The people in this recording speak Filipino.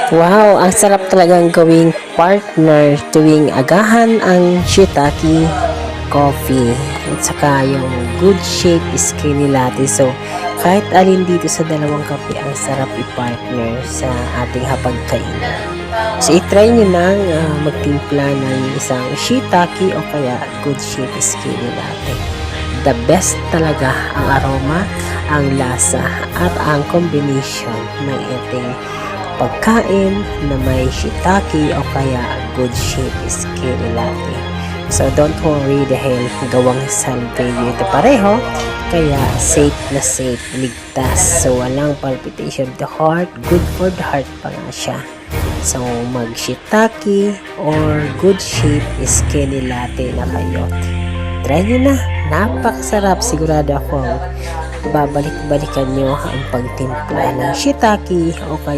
Wow, ang sarap talagang gawing partner tuwing agahan ang shiitake coffee at saka yung good shape skinny latte. So, kahit alin dito sa dalawang kape ang sarap i-partner sa ating hapagkainan. So, itry nyo nang magtimpla ng isang shiitake o kaya good shape skinny latte. The best talaga ang aroma, ang lasa at ang combination ng ating pagkain na may shiitake o kaya good shape skinny latte. So don't worry dahil gawang salveyo ito pareho, kaya safe na safe, ligtas. So walang palpitation of the heart, good for the heart pa nga siya. So mag shiitake or good shape skinny latte na kayo. Try nyo na, napakasarap, sigurado akong babalik-balikan nyo ang pagtimpla ng shiitake o kaya